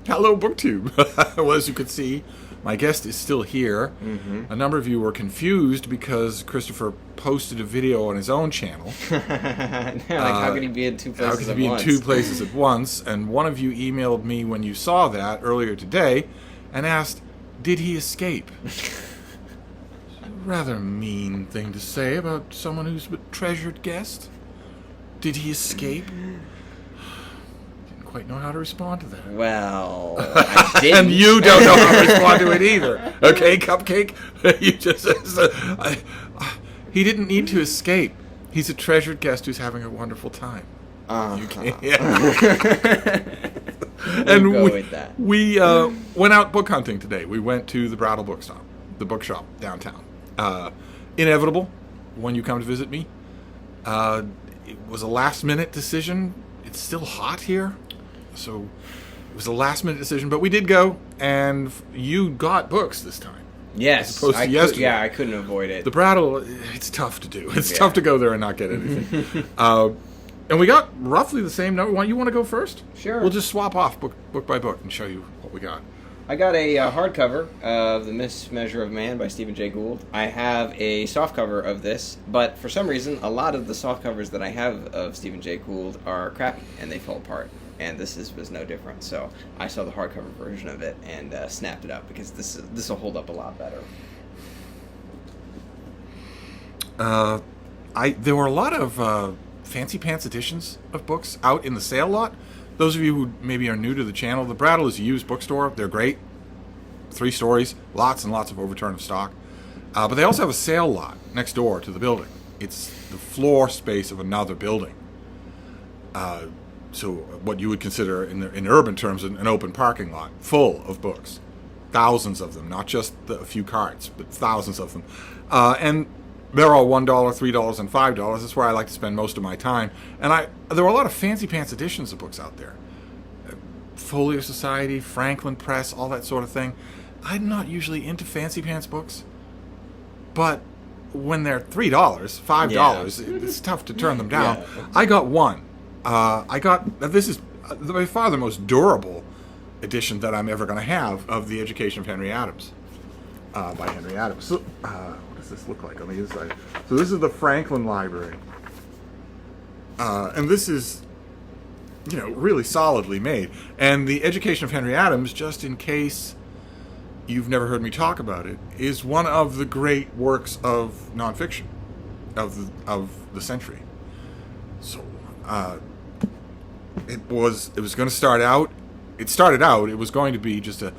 Hello, BookTube. Well, as you can see, my guest is still here. Mm-hmm. A number of you were confused because Christopher posted a video on his own channel. How could he be in two places at once? How could he be in two places at once? And one of you emailed me when you saw that earlier today and asked, did he escape? A rather mean thing to say about someone who's a treasured guest. Did he escape? Quite know how to respond to that. Well, I didn't. And you don't know how to respond to it either. Okay, Cupcake? You just he didn't need to escape. He's a treasured guest who's having a wonderful time. You can't. And go with that. We went out book hunting today. We went to the Brattle Bookshop downtown. Inevitable when you come to visit me. It was a last-minute decision. It's still hot here. So it was a last-minute decision, but we did go, and you got books this time. Yes, as opposed to yesterday. I couldn't avoid it. The Brattle, it's tough to do. It's tough to go there and not get anything. And we got roughly the same number. You want to go first? Sure. We'll just swap off book by book and show you what we got. I got a hardcover of The Mismeasure of Man by Stephen Jay Gould. I have a softcover of this, but for some reason, a lot of the softcovers that I have of Stephen Jay Gould are crappy, and they fall apart. And this was no different. So I saw the hardcover version of it and snapped it up because this will hold up a lot better. There were a lot of fancy pants editions of books out in the sale lot. Those of you who maybe are new to the channel, the Brattle is a used bookstore. They're great. 3 stories, lots and lots of overturn of stock. But they also have a sale lot next door to the building. It's the floor space of another building. So what you would consider in urban terms an open parking lot, full of books. Thousands of them, not just a few carts, but thousands of them. And they're all $1, $3, and $5. That's where I like to spend most of my time. And there were a lot of fancy pants editions of books out there. Folio Society, Franklin Press, all that sort of thing. I'm not usually into fancy pants books, but when they're $3, $5, it's tough to turn them down. Yeah. I got one. This is by far the most durable edition that I'm ever going to have of The Education of Henry Adams, by Henry Adams. So, what does this look like on the inside? So this is the Franklin Library. And this is, really solidly made. And The Education of Henry Adams, just in case you've never heard me talk about it, is one of the great works of nonfiction of the century. So, it was going to start out. It started out. It was going to be just a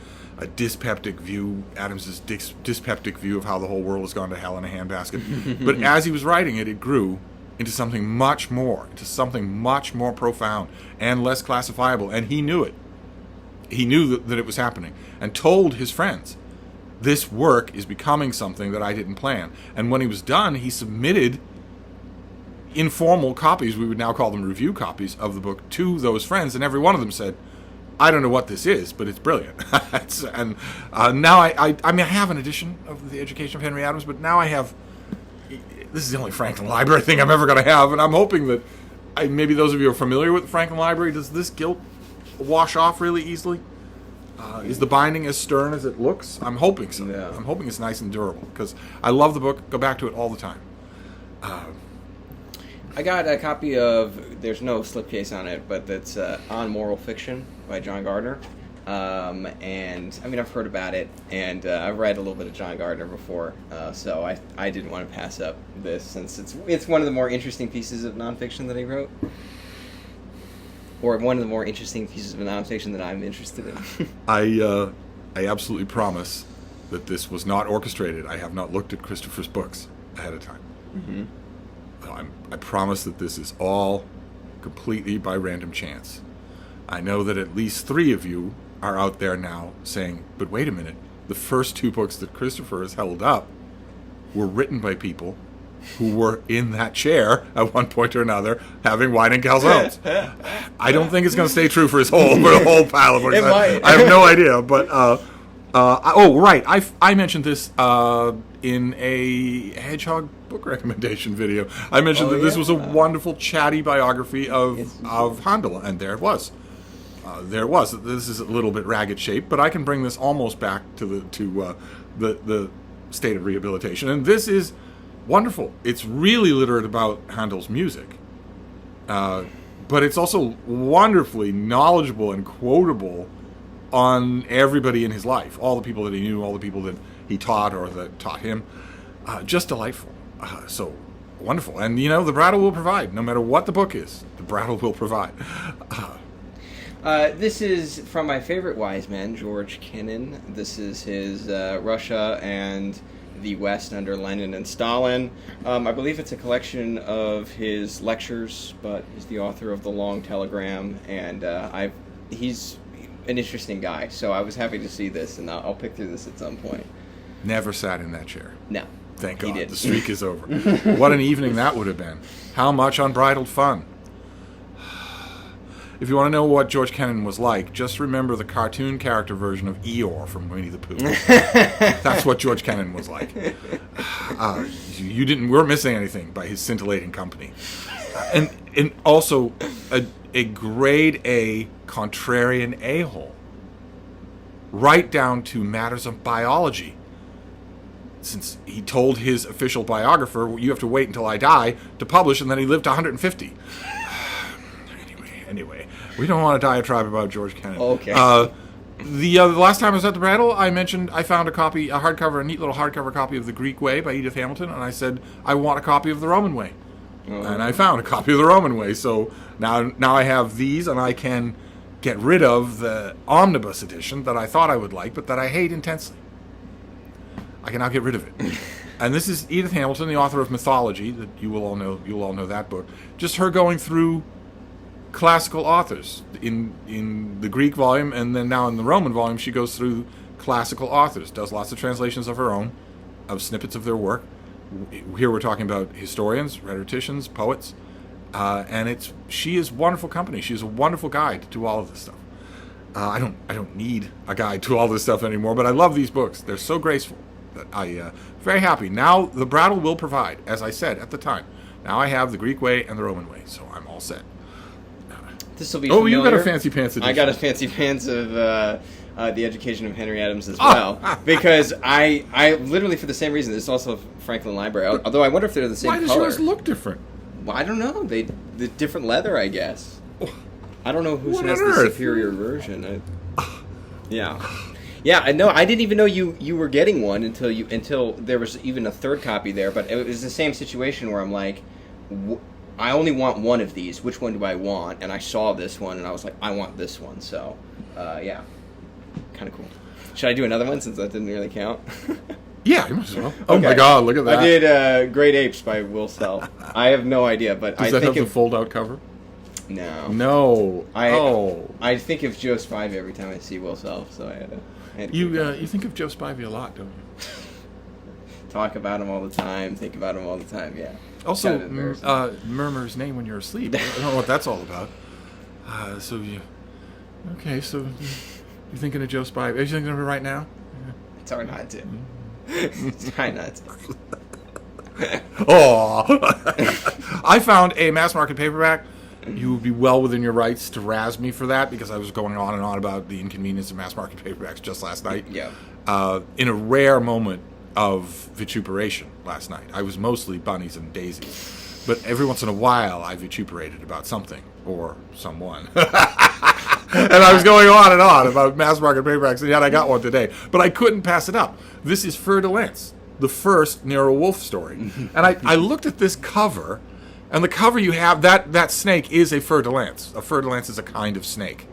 dyspeptic view, Adams's dyspeptic view of how the whole world has gone to hell in a handbasket. But as he was writing it, it grew into something much more profound and less classifiable. And he knew it. He knew that it was happening, and told his friends, "This work is becoming something that I didn't plan." And when he was done, he submitted informal copies, we would now call them review copies, of the book to those friends, and every one of them said, "I don't know what this is, but it's brilliant." And now I have an edition of The Education of Henry Adams, but now I have, this is the only Franklin Library thing I'm ever going to have, and I'm hoping that maybe those of you are familiar with the Franklin Library. Does this gilt wash off really easily? Is the binding as stern as it looks? I'm hoping so. Yeah. I'm hoping it's nice and durable, because I love the book, go back to it all the time. I got a copy of, there's no slipcase on it, but that's On Moral Fiction by John Gardner. And, I've heard about it, and I've read a little bit of John Gardner before, so I didn't want to pass up this, since it's one of the more interesting pieces of nonfiction that he wrote. Or one of the more interesting pieces of nonfiction that I'm interested in. I absolutely promise that this was not orchestrated. I have not looked at Christopher's books ahead of time. Mm-hmm. I promise that this is all completely by random chance. I know that at least 3 of you are out there now saying, "But wait a minute, the first 2 books that Christopher has held up were written by people who were in that chair at one point or another having wine and calzones." I don't think it's going to stay true for his whole pile of books. I have no idea, but I mentioned this in a Hedgehog book recommendation video. I mentioned that this was a wonderful, chatty biography of Handel, and there it was. there was. This is a little bit ragged shape, but I can bring this almost back to the State of Rehabilitation, and this is wonderful. It's really literate about Handel's music, but it's also wonderfully knowledgeable and quotable on everybody in his life, all the people that he knew, all the people that he taught or that taught him. Just delightful. So wonderful. And, the Brattle will provide. No matter what the book is, the Brattle will provide. This is from my favorite wise man, George Kennan. This is his Russia and the West under Lenin and Stalin. I believe it's a collection of his lectures, but he's the author of The Long Telegram, and he's an interesting guy, so I was happy to see this, and I'll pick through this at some point. Never sat in that chair. No. Thank God. The streak is over. What an evening that would have been. How much unbridled fun. If you want to know what George Kennan was like, just remember the cartoon character version of Eeyore from Winnie the Pooh. That's what George Kennan was like. You weren't missing anything by his scintillating company. And also a grade A contrarian a-hole. Right down to matters of biology. Since he told his official biographer, you have to wait until I die to publish, and then he lived to 150. Anyway, we don't want to diatribe about George Kennan. Okay. The last time I was at the Brattle, I mentioned I found a neat little hardcover copy of The Greek Way by Edith Hamilton, and I said, I want a copy of The Roman Way. Oh. And I found a copy of The Roman Way, so now I have these, and I can get rid of the omnibus edition that I thought I would like, but that I hate intensely. I can now get rid of it. And this is Edith Hamilton, the author of Mythology, that you'll all know that book. Just her going through classical authors in the Greek volume, and then now in the Roman volume she goes through classical authors, does lots of translations of her own, of snippets of their work. Here we're talking about historians, rhetoricians, poets, and she is wonderful company. She's a wonderful guide to all of this stuff. I don't need a guide to all this stuff anymore, but I love these books. They're so graceful that I'm very happy. Now the Brattle will provide, as I said at the time. Now I have the Greek Way and the Roman Way, so I'm all set. This will be familiar. You got a fancy pants edition. I got a fancy pants of The Education of Henry Adams as well. Because I literally, for the same reason, this is also Franklin Library. Although I wonder if they're the same color. Why does yours look different? Well, I don't know. The different leather, I guess. I don't know who has the superior version. Yeah. Yeah, I know. I didn't even know you were getting one until there was even a third copy there. But it was the same situation where I'm like, I only want one of these. Which one do I want? And I saw this one, and I was like, I want this one. So, yeah, kind of cool. Should I do another one since that didn't really count? Yeah, you might as well. Oh my God, look at that! I did Great Apes by Will Self. I have no idea, but Does that have the fold-out cover? No. No. I think of Joe Spivey every time I see Will Self, so I had to. You think of Joe Spivey a lot, don't you? Talk about him all the time. Think about him all the time. Yeah. Also, murmur his name when you're asleep. I don't know what that's all about. So you're thinking of Joe Spivey? Are you thinking of it right now? It's hard not to. It's hard not to. Oh, I found a mass market paperback. You would be well within your rights to razz me for that, because I was going on and on about the inconvenience of mass market paperbacks just last night. Yeah. In a rare moment of vituperation last night. I was mostly bunnies and daisies, but every once in a while I vituperated about something or someone. And I was going on and on about mass market paperbacks, and yet I got one today. But I couldn't pass it up. This is Fer de Lance, the first Nero Wolfe story. And I looked at this cover, and the cover you have, that snake is a Fer de Lance. A Fer de Lance is a kind of snake.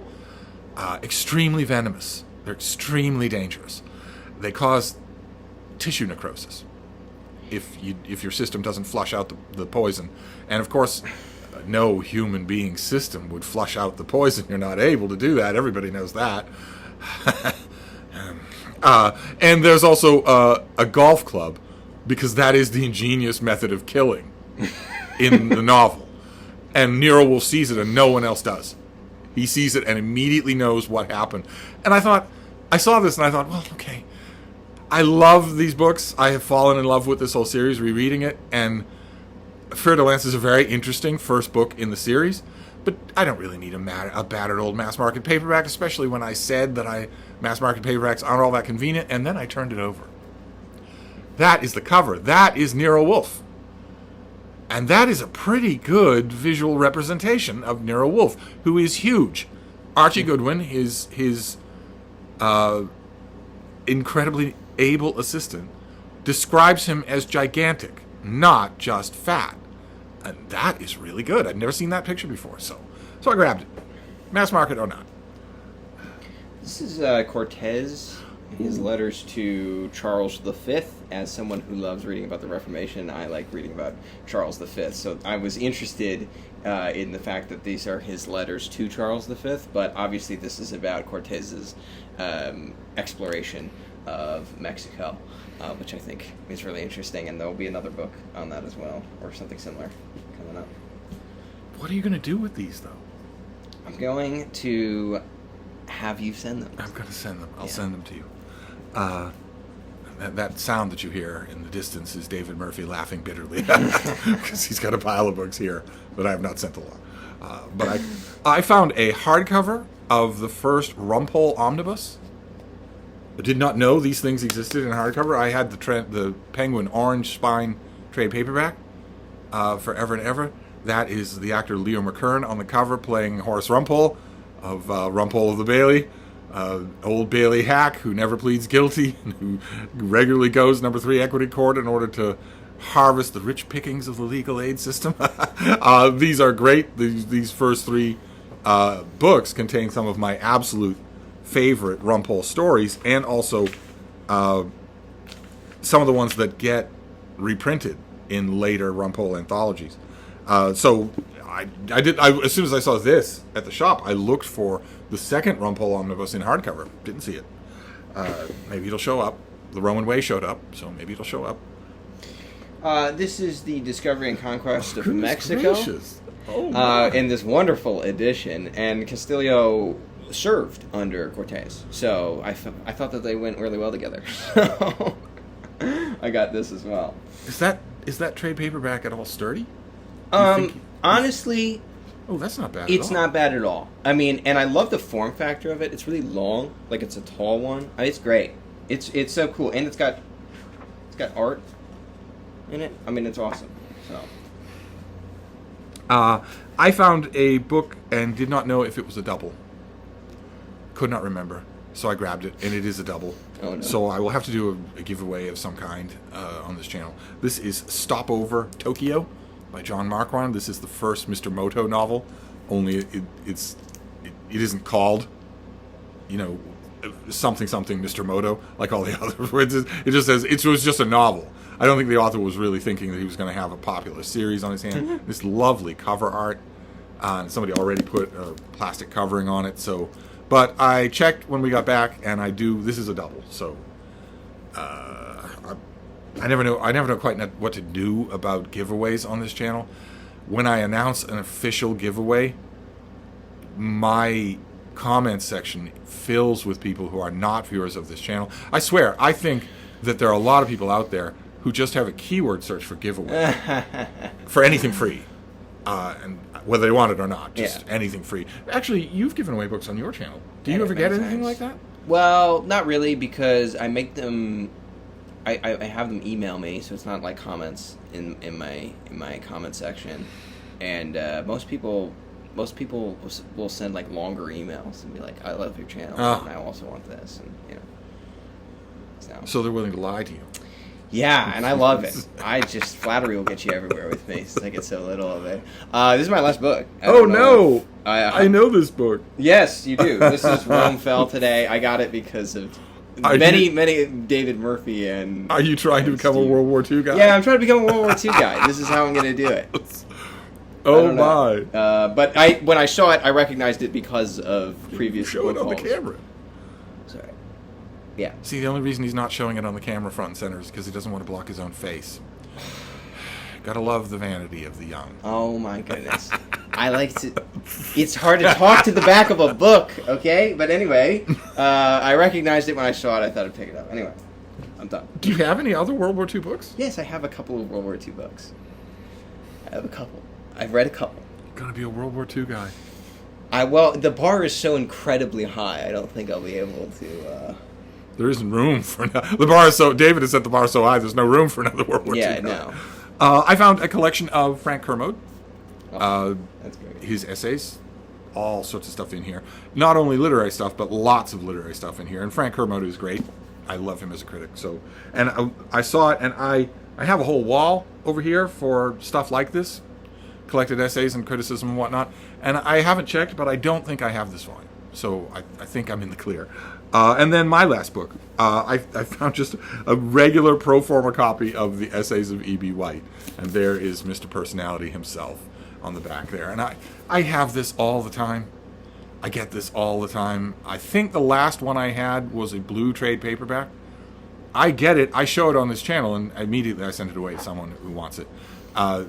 Extremely venomous. They're extremely dangerous. They cause tissue necrosis if your system doesn't flush out the poison. And of course, no human being system would flush out the poison. You're not able to do that. Everybody knows that. And there's also a golf club, because that is the ingenious method of killing in the novel. And Nero Wolfe sees it and no one else does. He sees it and immediately knows what happened. And I saw this and I thought, well, okay. I love these books. I have fallen in love with this whole series, rereading it. And Fer de Lance is a very interesting first book in the series. But I don't really need a battered old mass market paperback, especially when I said that mass market paperbacks aren't all that convenient, and then I turned it over. That is the cover. That is Nero Wolfe. And that is a pretty good visual representation of Nero Wolfe, who is huge. Archie Goodwin, his incredibly able assistant, describes him as gigantic, not just fat. And that is really good. I'd never seen that picture before, so I grabbed it. Mass market or not. This is Cortez, his letters to Charles V. As someone who loves reading about the Reformation, I like reading about Charles V. So I was interested in the fact that these are his letters to Charles V, but obviously this is about Cortez's exploration of Mexico, which I think is really interesting, and there will be another book on that as well, or something similar coming up. What are you going to do with these, though? I'm going to have you send them. I'm going to send them. I'll send them to you. That sound that you hear in the distance is David Murphy laughing bitterly because he's got a pile of books here that I have not sent along. But I found a hardcover of the first Rumpole omnibus. I did not know these things existed in hardcover. I had the Penguin orange spine trade paperback forever and ever. That is the actor Leo McKern on the cover playing Horace Rumpole of Rumpole of the Bailey. Old Bailey hack who never pleads guilty and who regularly goes number 3 equity court in order to harvest the rich pickings of the legal aid system. These are great. These first 3 books contain some of my absolute favorite Rumpole stories, and also some of the ones that get reprinted in later Rumpole anthologies. So as soon as I saw this at the shop, I looked for the second Rumpole omnibus in hardcover. Didn't see it. Maybe it'll show up. The Roman Way showed up, so maybe it'll show up. This is the Discovery and Conquest of Mexico. Oh, in this wonderful edition, and Castillo served under Cortez, so I thought that they went really well together. So I got this as well. Is that trade paperback at all sturdy? Honestly, that's not bad. It's not bad at all. I mean, and I love the form factor of it. It's really long, like it's a tall one. It's great. It's so cool, and it's got art in it. I mean, it's awesome. So. I found a book and did not know if it was a double. Could not remember, so I grabbed it, and it is a double. Oh, no. So I will have to do a giveaway of some kind on this channel. This is Stopover Tokyo by John Marquand. This is the first Mr. Moto novel, only it isn't called, something Mr. Moto like all the other words. It just says it was just a novel. I don't think the author was really thinking that he was going to have a popular series on his hand. This lovely cover art. Somebody already put a plastic covering on it, so. But I checked when we got back, and this is a double, so I never know quite what to do about giveaways on this channel. When I announce an official giveaway, my comment section fills with people who are not viewers of this channel. I swear, I think that there are a lot of people out there who just have a keyword search for giveaway for anything free. And whether they want it or not, just anything free. Actually, you've given away books on your channel. Do you ever get anything like that? Well, not really, because I make them. I have them email me, so it's not like comments in my comment section, and most people will send like longer emails and be like, "I love your channel, and I also want this," and So they're willing to lie to you. Yeah, and I love it. Flattery will get you everywhere with me, since I get so little of it. This is my last book. Oh, no! I know this book. Yes, you do. This is Rome Fell Today. I got it because of many David Murphy and... Are you trying to become a World War II guy? Yeah, I'm trying to become a World War II guy. This is how I'm going to do it. Oh, my. But when I saw it, I recognized it because of previous Show it on the camera. Sorry. Yeah. See, the only reason he's not showing it on the camera front and center is because he doesn't want to block his own face. Gotta love the vanity of the young. Oh my goodness. I like to... It's hard to talk to the back of a book, okay? But anyway, I recognized it when I saw it. I thought I'd pick it up. Anyway, I'm done. Do you have any other World War II books? Yes, I have a couple of World War II books. I have a couple. I've read a couple. going to be a World War II guy. Well, the bar is so incredibly high. I don't think I'll be able to. There isn't room for the bar is so. David has set the bar so high. There's no room for another World War II guy. No. I found a collection of Frank Kermode. That's great. His essays, all sorts of stuff in here. Not only literary stuff, but lots of literary stuff in here. And Frank Kermode is great. I love him as a critic. So, and I saw it, and I have a whole wall over here for stuff like this, collected essays and criticism and whatnot. And I haven't checked, but I don't think I have this volume. So I think I'm in the clear. And then my last book, I found just a regular pro forma copy of the essays of E.B. White. And there is Mr. Personality himself on the back there. And I have this all the time. I get this all the time. I think the last one I had was a blue trade paperback. I get it. I show it on this channel, and immediately I send it away to someone who wants it.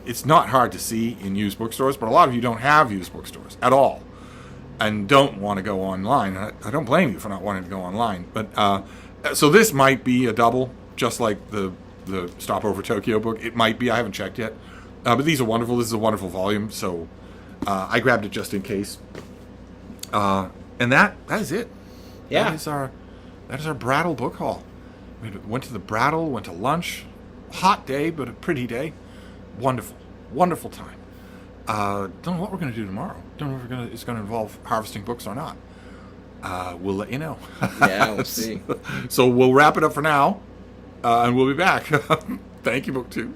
It's not hard to see in used bookstores, but a lot of you don't have used bookstores at all and don't want to go online. I don't blame you for not wanting to go online. But so this might be a double, just like the Stopover Tokyo book. It might be. I haven't checked yet. But these are wonderful. This is a wonderful volume, so I grabbed it just in case. And that is it. Yeah. That is our Brattle book haul. We went to the Brattle, went to lunch. Hot day, but a pretty day. Wonderful. Wonderful time. Don't know what we're going to do tomorrow. Don't know if it's going to involve harvesting books or not. We'll let you know. Yeah, we'll see. So we'll wrap it up for now, and we'll be back. Thank you, BookTube.